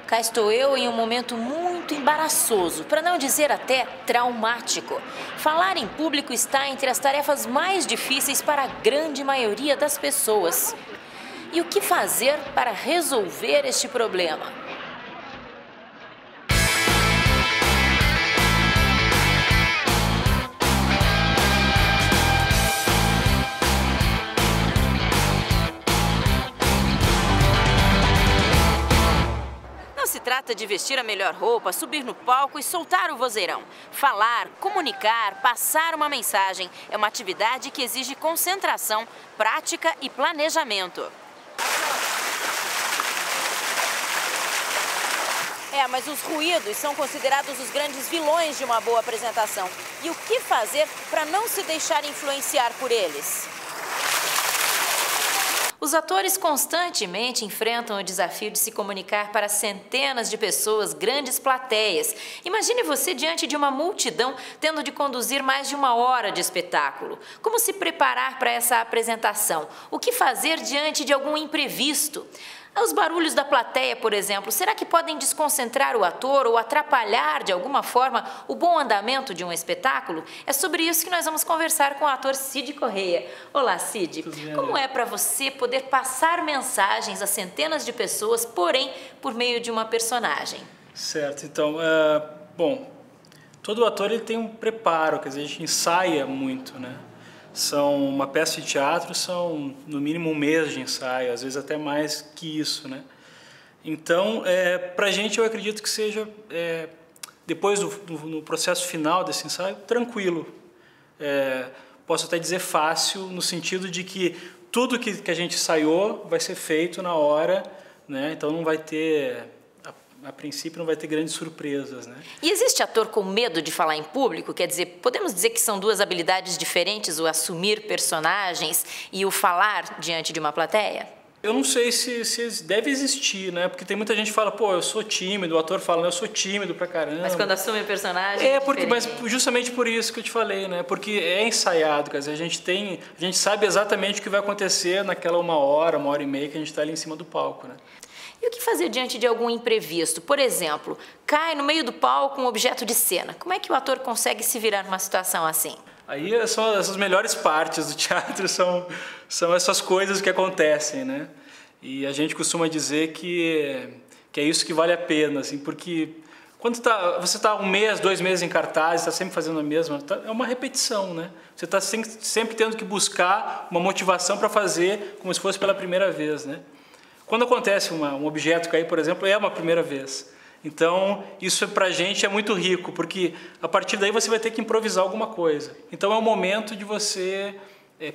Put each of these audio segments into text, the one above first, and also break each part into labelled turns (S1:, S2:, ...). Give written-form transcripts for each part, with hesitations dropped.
S1: Cá estou eu em um momento muito embaraçoso, para não dizer até traumático. Falar em público está entre as tarefas mais difíceis para a grande maioria das pessoas. E o que fazer para resolver este problema? Não se trata de vestir a melhor roupa, subir no palco e soltar o vozeirão. Falar, comunicar, passar uma mensagem é uma atividade que exige concentração, prática e planejamento. Mas os ruídos são considerados os grandes vilões de uma boa apresentação. E o que fazer para não se deixar influenciar por eles? Os atores constantemente enfrentam o desafio de se comunicar para centenas de pessoas, grandes plateias. Imagine você diante de uma multidão tendo de conduzir mais de 1 hora de espetáculo. Como se preparar para essa apresentação? O que fazer diante de algum imprevisto? Os barulhos da plateia, por exemplo, será que podem desconcentrar o ator ou atrapalhar de alguma forma o bom andamento de um espetáculo? É sobre isso que nós vamos conversar com o ator Cid Correia. Olá, Cid. Como é para você poder passar mensagens a centenas de pessoas, porém por meio de uma personagem?
S2: Certo. Então, bom, todo ator ele tem um preparo, quer dizer, a gente ensaia muito, né? Uma peça de teatro são no mínimo 1 mês de ensaio, às vezes até mais que isso, né? Então, para a gente eu acredito que seja, depois no processo final desse ensaio, tranquilo. Posso até dizer fácil, no sentido de que tudo que a gente ensaiou vai ser feito na hora, né? Então não vai ter... A princípio não vai ter grandes surpresas, né?
S1: E existe ator com medo de falar em público? Quer dizer, podemos dizer que são 2 habilidades diferentes, o assumir personagens e o falar diante de uma plateia?
S2: Eu não sei se deve existir, né? Porque tem muita gente que fala, pô, eu sou tímido, o ator fala, eu sou tímido pra caramba.
S1: Mas quando assume o personagem...
S2: Mas justamente por isso que eu te falei, né? Porque é ensaiado, quer dizer, a gente sabe exatamente o que vai acontecer naquela 1 hora, 1 hora e meia que a gente está ali em cima do palco, né?
S1: E o que fazer diante de algum imprevisto? Por exemplo, cai no meio do palco um objeto de cena. Como é que o ator consegue se virar numa situação assim?
S2: Aí são essas melhores partes do teatro, são essas coisas que acontecem, né? E a gente costuma dizer que é isso que vale a pena, assim, porque quando você está 1 mês, 2 meses em cartaz, está sempre fazendo a mesma, é uma repetição, né? Você está sempre tendo que buscar uma motivação para fazer como se fosse pela primeira vez, né? Quando acontece um objeto cair, por exemplo, é uma primeira vez. Então, isso para a gente é muito rico, porque a partir daí você vai ter que improvisar alguma coisa. Então, é o momento de você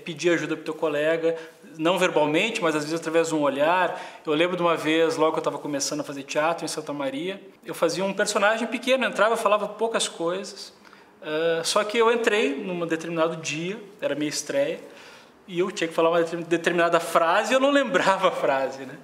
S2: pedir ajuda para o teu colega, não verbalmente, mas às vezes através de um olhar. Eu lembro de uma vez, logo que eu estava começando a fazer teatro em Santa Maria, eu fazia um personagem pequeno, entrava, falava poucas coisas, só que eu entrei num determinado dia, era a minha estreia, e eu tinha que falar uma determinada frase e eu não lembrava a frase, né?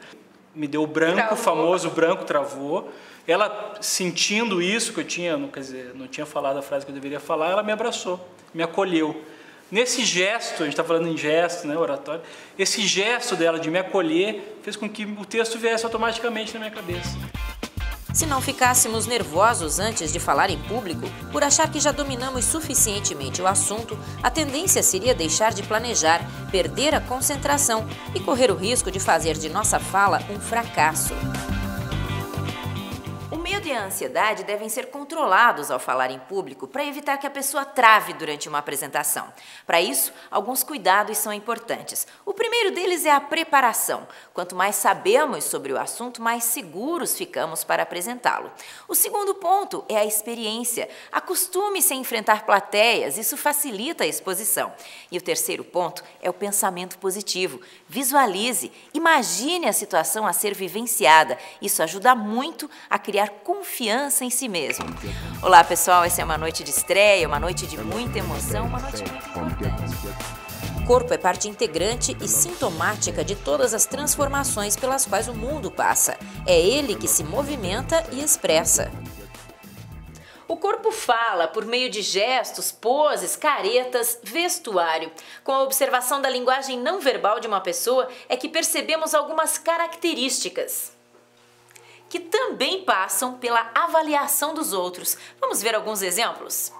S2: Me deu o branco, o famoso branco, travou. Ela, sentindo isso, que eu tinha, quer dizer, não tinha falado a frase que eu deveria falar, ela me abraçou, me acolheu. Nesse gesto, a gente está falando em gesto, né, oratório, esse gesto dela de me acolher fez com que o texto viesse automaticamente na minha cabeça.
S1: Se não ficássemos nervosos antes de falar em público, por achar que já dominamos suficientemente o assunto, a tendência seria deixar de planejar, perder a concentração e correr o risco de fazer de nossa fala um fracasso. O medo e a ansiedade devem ser controlados ao falar em público para evitar que a pessoa trave durante uma apresentação. Para isso, alguns cuidados são importantes. O primeiro deles é a preparação. Quanto mais sabemos sobre o assunto, mais seguros ficamos para apresentá-lo. O segundo ponto é a experiência. Acostume-se a enfrentar plateias, isso facilita a exposição. E o terceiro ponto é o pensamento positivo. Visualize, imagine a situação a ser vivenciada. Isso ajuda muito a criar confiança em si mesmo. Olá, pessoal, essa é uma noite de estreia, uma noite de muita emoção, uma noite muito importante. O corpo é parte integrante e sintomática de todas as transformações pelas quais o mundo passa. É ele que se movimenta e expressa. O corpo fala por meio de gestos, poses, caretas, vestuário. Com a observação da linguagem não verbal de uma pessoa é que percebemos algumas características. que também passam pela avaliação dos outros. Vamos ver alguns exemplos?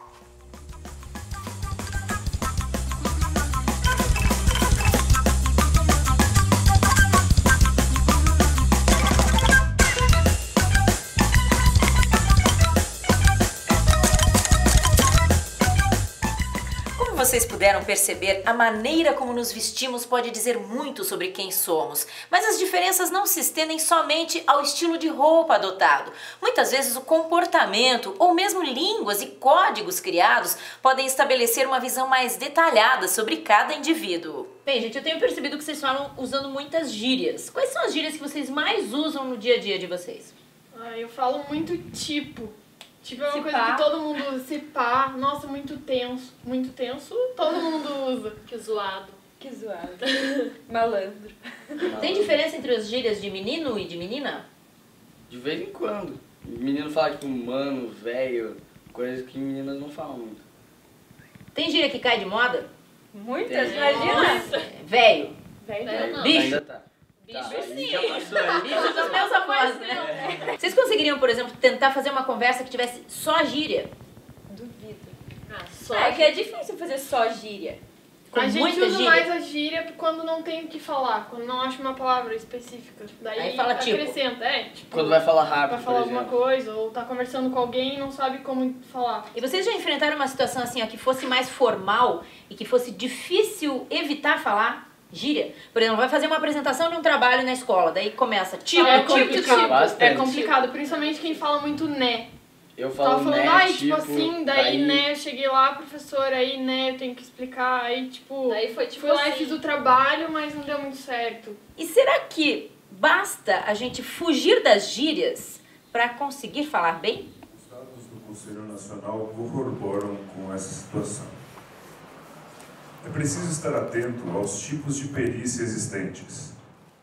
S1: Vocês puderam perceber, a maneira como nos vestimos pode dizer muito sobre quem somos, mas as diferenças não se estendem somente ao estilo de roupa adotado. Muitas vezes o comportamento ou mesmo línguas e códigos criados podem estabelecer uma visão mais detalhada sobre cada indivíduo.
S3: Bem, gente, eu tenho percebido que vocês falam usando muitas gírias. Quais são as gírias que vocês mais usam no dia a dia de vocês?
S4: Eu falo muito tipo. Tipo, é uma coisa
S3: Cipá.
S4: que todo mundo usa. Se pá, nossa, muito tenso. Muito tenso, todo mundo usa.
S5: Que zoado.
S3: Que zoado.
S5: Malandro.
S3: Tem diferença entre as gírias de menino e de menina?
S6: De vez em quando. Menino fala tipo mano, velho, coisas que meninas não falam muito.
S3: Tem gíria que cai de moda?
S5: Muitas,
S6: Tem.
S5: imagina.
S3: Velho.
S5: Velho não.
S3: Bicho.
S6: Ainda tá.
S5: Bicho
S6: Tá, aí
S5: sim.
S6: já passou aí.
S3: Bicho são meus avós, né? Vocês conseguiriam, por exemplo, tentar fazer uma conversa que tivesse só gíria?
S5: Duvido.
S4: Só
S5: É que é difícil fazer só gíria.
S3: Com
S4: a gente
S3: muita
S4: usa
S3: gíria?
S4: mais a gíria quando não tem o que falar, quando não acha uma palavra específica. Daí
S3: Aí fala tipo.
S4: acrescenta, tipo,
S6: Quando vai falar rápido,
S4: vai falar
S6: por
S4: alguma
S6: exemplo.
S4: coisa, ou tá conversando com alguém e não sabe como falar.
S3: E vocês já enfrentaram uma situação assim, ó, que fosse mais formal e que fosse difícil evitar falar gíria? Por exemplo, vai fazer uma apresentação de um trabalho na escola, daí começa tipo,
S4: É
S3: tipo,
S4: complicado,
S3: tipo.
S6: Bastante.
S4: é complicado, principalmente quem fala muito né.
S6: Eu
S4: Tava
S6: falo
S4: falando,
S6: né,
S4: tipo assim, daí né, eu cheguei lá, professora, aí né, eu tenho que explicar, aí tipo,
S5: Daí foi tipo
S4: fui lá e
S5: assim.
S4: fiz o trabalho, mas não deu muito certo.
S3: E será que basta a gente fugir das gírias para conseguir falar bem?
S7: Os dados do Conselho Nacional corroboram com essa situação. É preciso estar atento aos tipos de perícia existentes.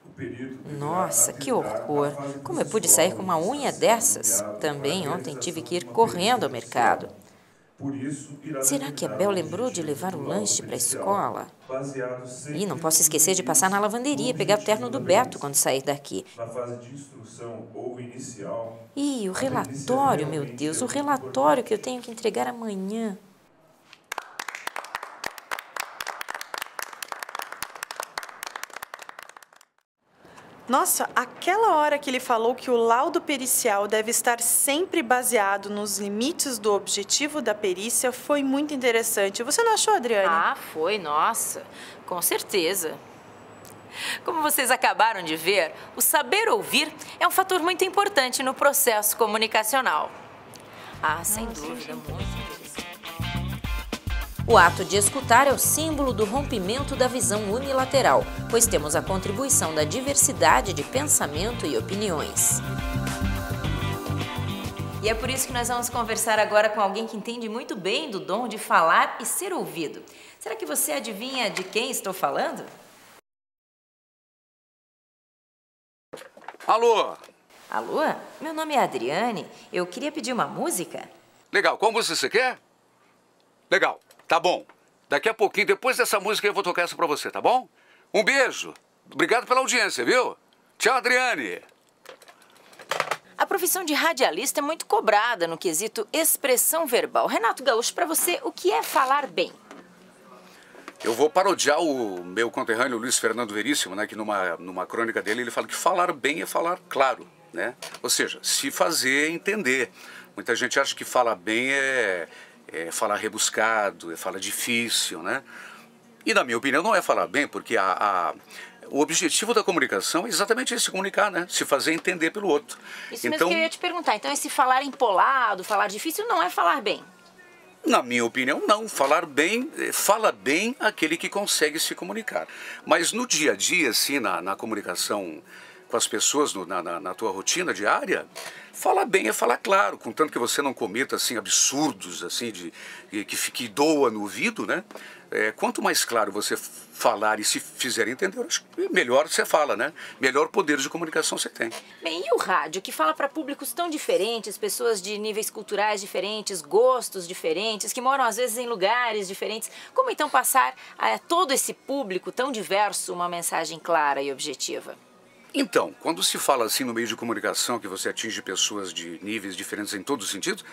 S7: O perito deverá
S1: Nossa, que
S7: atentar à
S1: horror!
S7: fase
S1: Como eu pude sair com uma
S7: processual
S1: unha
S7: que está sendo
S1: dessas?
S7: enviado
S1: Também
S7: para a
S1: ontem tive que ir
S7: realização de uma
S1: correndo ao
S7: perícia
S1: mercado.
S7: oficial. Por isso, irá
S1: Será que a
S7: determinar
S1: Bel
S7: o
S1: lembrou de
S7: objetivo
S1: levar o
S7: do
S1: lanche
S7: laudo
S1: para a
S7: pericial,
S1: escola?
S7: baseado sempre
S1: E não posso
S7: nos
S1: esquecer de passar na
S7: limites
S1: lavanderia,
S7: do
S1: pegar o terno do
S7: objetivo da
S1: Beto
S7: perícia.
S1: quando sair daqui.
S7: Na fase de instrução ou inicial,
S1: Ih, o relatório, meu Deus, o relatório que eu tenho que entregar amanhã.
S8: Nossa, aquela hora que ele falou que o laudo pericial deve estar sempre baseado nos limites do objetivo da perícia foi muito interessante. Você não achou, Adriane?
S1: Ah, foi, nossa, com certeza. Como vocês acabaram de ver, o saber ouvir é um fator muito importante no processo comunicacional. Ah, sem dúvida, muito interessante. O ato de escutar é o símbolo do rompimento da visão unilateral, pois temos a contribuição da diversidade de pensamento e opiniões. E é por isso que nós vamos conversar agora com alguém que entende muito bem do dom de falar e ser ouvido. Será que você adivinha de quem estou falando?
S9: Alô?
S1: Alô? Meu nome é Adriane. Eu queria pedir uma música.
S9: Legal, qual música você quer? Legal, tá bom. Daqui a pouquinho, depois dessa música, eu vou tocar essa pra você, tá bom? Um beijo. Obrigado pela audiência, viu? Tchau, Adriane.
S1: A profissão de radialista é muito cobrada no quesito expressão verbal. Renato Gaúcho, para você, o que é falar bem?
S9: Eu vou parodiar o meu conterrâneo Luiz Fernando Veríssimo, né? Que numa crônica dele, ele fala que falar bem é falar claro, né? Ou seja, se fazer entender. Muita gente acha que falar bem é falar rebuscado, é falar difícil, né? E na minha opinião não é falar bem, porque o objetivo da comunicação é exatamente esse, se comunicar, né? Se fazer entender pelo outro.
S1: Isso mesmo que eu ia te perguntar. Então esse falar empolado, falar difícil não é falar bem?
S9: Na minha opinião, não. Falar bem, fala bem aquele que consegue se comunicar. Mas no dia a dia, assim, na comunicação com as pessoas, na tua rotina diária, falar bem é falar claro, contanto que você não cometa, assim, absurdos, assim, que doa no ouvido, né? Quanto mais claro você falar e se fizer entender, acho que melhor você fala, né? Melhor poder de comunicação você tem.
S1: Bem, e o rádio, que fala para públicos tão diferentes, pessoas de níveis culturais diferentes, gostos diferentes, que moram às vezes em lugares diferentes. Como então passar a todo esse público tão diverso uma mensagem clara e objetiva?
S9: Então, quando se fala assim no meio de comunicação, que você atinge pessoas de níveis diferentes em todos os sentidos,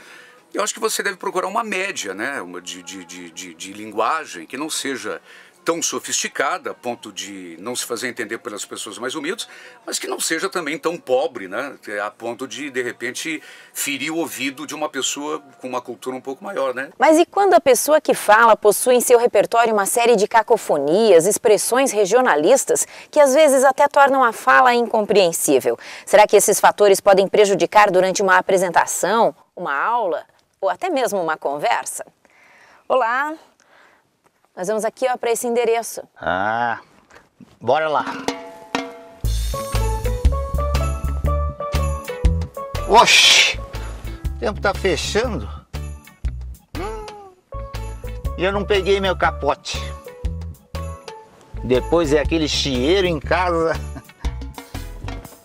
S9: eu acho que você deve procurar uma média, né, de linguagem que não seja tão sofisticada a ponto de não se fazer entender pelas pessoas mais humildes, mas que não seja também tão pobre, né, a ponto de repente, ferir o ouvido de uma pessoa com uma cultura um pouco maior, né?
S1: Mas e quando a pessoa que fala possui em seu repertório uma série de cacofonias, expressões regionalistas que às vezes até tornam a fala incompreensível? Será que esses fatores podem prejudicar durante uma apresentação, uma aula ou até mesmo uma conversa? Olá! Nós vamos aqui para esse endereço.
S10: Ah, bora lá. Oxi, o tempo tá fechando. E eu não peguei meu capote. Depois é aquele chieiro em casa.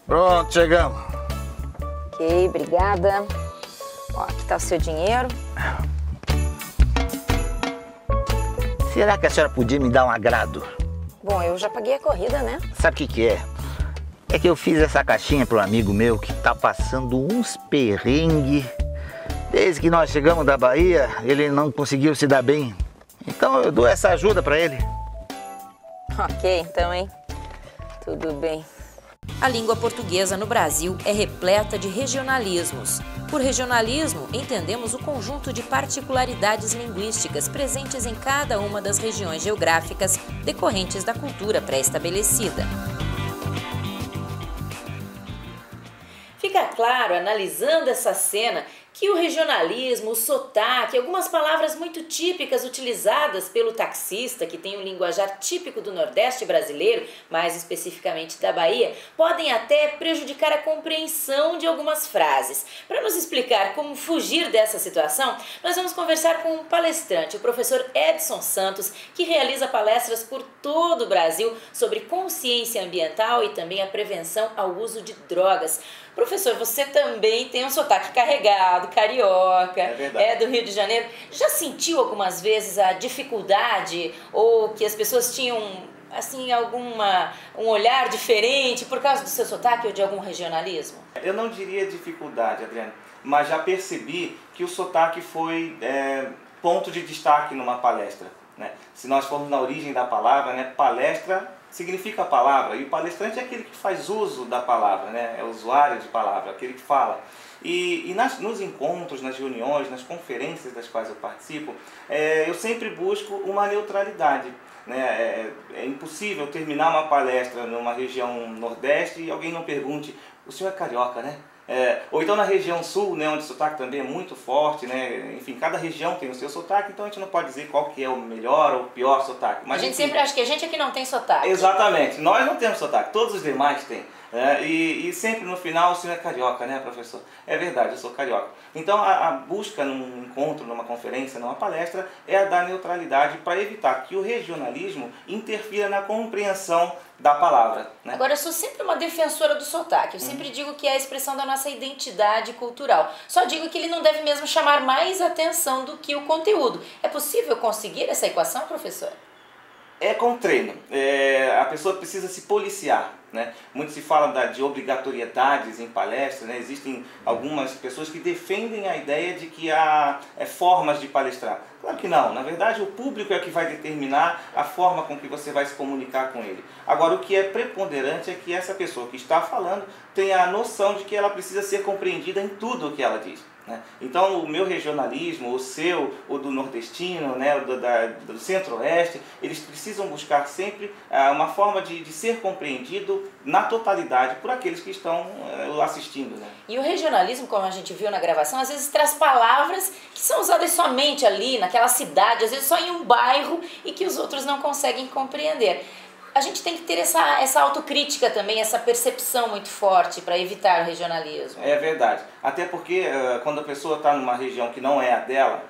S10: Pronto, chegamos.
S1: Ok, obrigada. Ó, aqui tá o seu dinheiro.
S10: Será que a senhora podia me dar um agrado?
S1: Bom, eu já paguei a corrida, né?
S10: Sabe o que é? É que eu fiz essa caixinha para um amigo meu que tá passando uns perrengues. Desde que nós chegamos da Bahia, ele não conseguiu se dar bem. Então eu dou essa ajuda para ele.
S1: Ok, então, hein? Tudo bem. A língua portuguesa no Brasil é repleta de regionalismos. Por regionalismo, entendemos o conjunto de particularidades linguísticas presentes em cada uma das regiões geográficas decorrentes da cultura pré-estabelecida. Fica claro, analisando essa cena, que o regionalismo, o sotaque, algumas palavras muito típicas utilizadas pelo taxista, que tem um linguajar típico do Nordeste brasileiro, mais especificamente da Bahia, podem até prejudicar a compreensão de algumas frases. Para nos explicar como fugir dessa situação, nós vamos conversar com um palestrante, o professor Edson Santos, que realiza palestras por todo o Brasil sobre consciência ambiental e também a prevenção ao uso de drogas. Professor, você também tem um sotaque carregado, carioca, é do Rio de Janeiro. Já sentiu algumas vezes a dificuldade ou que as pessoas tinham assim um olhar diferente por causa do seu sotaque ou de algum regionalismo?
S11: Eu não diria dificuldade, Adriana, mas já percebi que o sotaque foi ponto de destaque numa palestra, né? Se nós formos na origem da palavra, né, palestra significa palavra, e o palestrante é aquele que faz uso da palavra, né? É o usuário de palavra, aquele que fala. E nos encontros, nas reuniões, nas conferências das quais eu participo, eu sempre busco uma neutralidade, né? É impossível terminar uma palestra numa região nordeste e alguém não pergunte: o senhor é carioca, né? Ou então na região sul, né, onde o sotaque também é muito forte, né? Enfim, cada região tem o seu sotaque, então a gente não pode dizer qual que é o melhor ou o pior sotaque. Mas,
S1: a gente
S11: enfim,
S1: sempre acha que a gente é que não tem sotaque.
S11: Exatamente, nós não temos sotaque, todos os demais têm. E sempre no final o senhor é carioca, né, professor? É verdade, eu sou carioca. Então a busca num encontro, numa conferência, numa palestra, é a da neutralidade para evitar que o regionalismo interfira na compreensão da palavra, né?
S1: Agora, eu sou sempre uma defensora do sotaque. Eu sempre digo que é a expressão da nossa identidade cultural. Só digo que ele não deve mesmo chamar mais atenção do que o conteúdo. É possível conseguir essa equação, professor?
S11: É com treino. A pessoa precisa se policiar, né? Muito se fala de obrigatoriedades em palestras, né? Existem algumas pessoas que defendem a ideia de que há formas de palestrar. Claro que não. Na verdade, o público é que vai determinar a forma com que você vai se comunicar com ele. Agora, o que é preponderante é que essa pessoa que está falando tenha a noção de que ela precisa ser compreendida em tudo o que ela diz, né? Então, o meu regionalismo, o seu, o do nordestino, né, do centro-oeste, eles precisam buscar sempre uma forma de ser compreendido na totalidade por aqueles que estão assistindo, né?
S1: E o regionalismo, como a gente viu na gravação, às vezes traz palavras que são usadas somente ali, naquela cidade, às vezes só em um bairro e que os outros não conseguem compreender. A gente tem que ter essa autocrítica também, essa percepção muito forte para evitar o regionalismo.
S11: É verdade. Até porque quando a pessoa está numa região que não é a dela,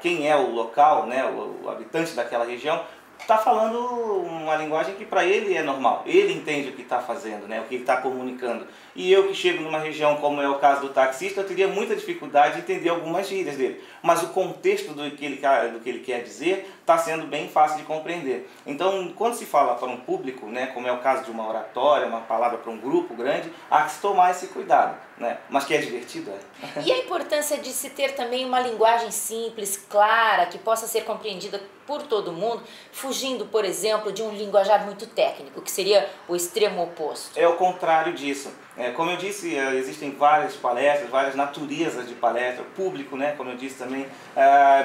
S11: quem é o local, né, o habitante daquela região, está falando uma linguagem que para ele é normal. Ele entende o que está fazendo, né, o que ele está comunicando. E eu que chego numa região como é o caso do taxista, eu teria muita dificuldade de entender algumas gírias dele. Mas o contexto do que ele quer dizer está sendo bem fácil de compreender. Então, quando se fala para um público, né, como é o caso de uma oratória, uma palavra para um grupo grande, há que se tomar esse cuidado, né? Mas que é divertido, é.
S3: E a importância de se ter também uma linguagem simples, clara, que possa ser compreendida por todo mundo, fugindo, por exemplo, de um linguajar muito técnico, que seria o extremo oposto.
S11: É o contrário disso. Como eu disse, existem várias palestras, várias naturezas de palestra. O público, né, como eu disse também,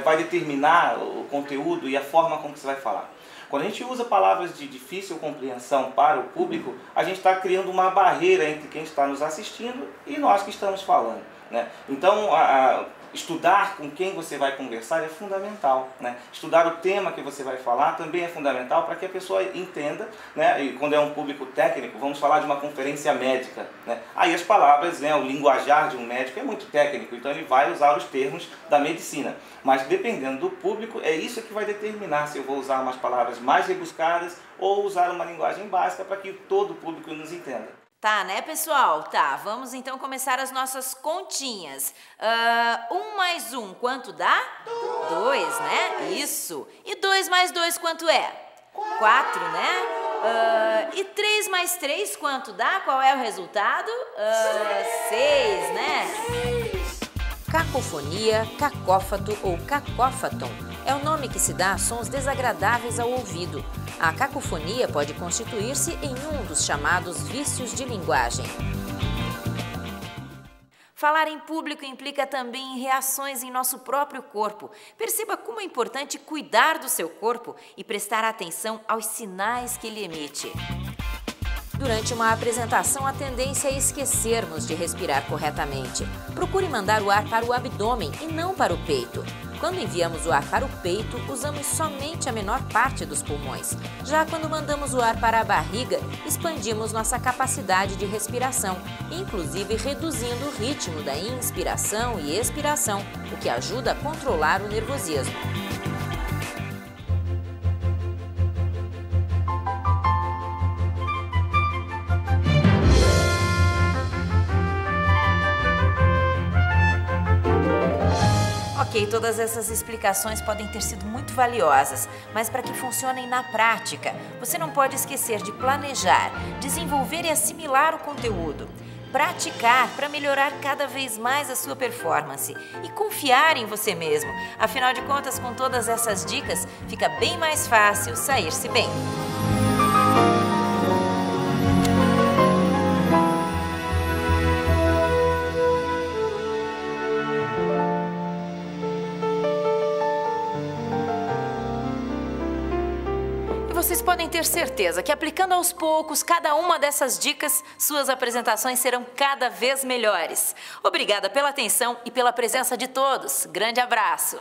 S11: vai determinar o conteúdo e a forma como que você vai falar. Quando a gente usa palavras de difícil compreensão para o público, a gente está criando uma barreira entre quem está nos assistindo e nós que estamos falando, né? Então, estudar com quem você vai conversar é fundamental, né? Estudar o tema que você vai falar também é fundamental para que a pessoa entenda, né? E quando é um público técnico, vamos falar de uma conferência médica, né? Aí as palavras, né, o linguajar de um médico é muito técnico, então ele vai usar os termos da medicina. Mas dependendo do público, é isso que vai determinar se eu vou usar umas palavras mais rebuscadas ou usar uma linguagem básica para que todo o público nos entenda.
S1: Tá, né, pessoal? Tá, vamos então começar as nossas continhas. 1 mais 1, quanto dá? 2, né? Isso. E 2 mais 2, quanto é? 4, né? E 3 mais 3, quanto dá? Qual é o resultado? 6, né? Cacofonia, cacófato ou cacófaton é o nome que se dá a sons desagradáveis ao ouvido. A cacofonia pode constituir-se em um dos chamados vícios de linguagem. Falar em público implica também reações em nosso próprio corpo. Perceba como é importante cuidar do seu corpo e prestar atenção aos sinais que ele emite. Durante uma apresentação, a tendência é esquecermos de respirar corretamente. Procure mandar o ar para o abdômen e não para o peito. Quando enviamos o ar para o peito, usamos somente a menor parte dos pulmões. Já quando mandamos o ar para a barriga, expandimos nossa capacidade de respiração, inclusive reduzindo o ritmo da inspiração e expiração, o que ajuda a controlar o nervosismo. Ok, todas essas explicações podem ter sido muito valiosas, mas para que funcionem na prática, você não pode esquecer de planejar, desenvolver e assimilar o conteúdo, praticar para melhorar cada vez mais a sua performance e confiar em você mesmo. Afinal de contas, com todas essas dicas, fica bem mais fácil sair-se bem. Vocês podem ter certeza que aplicando aos poucos cada uma dessas dicas, suas apresentações serão cada vez melhores. Obrigada pela atenção e pela presença de todos. Grande abraço!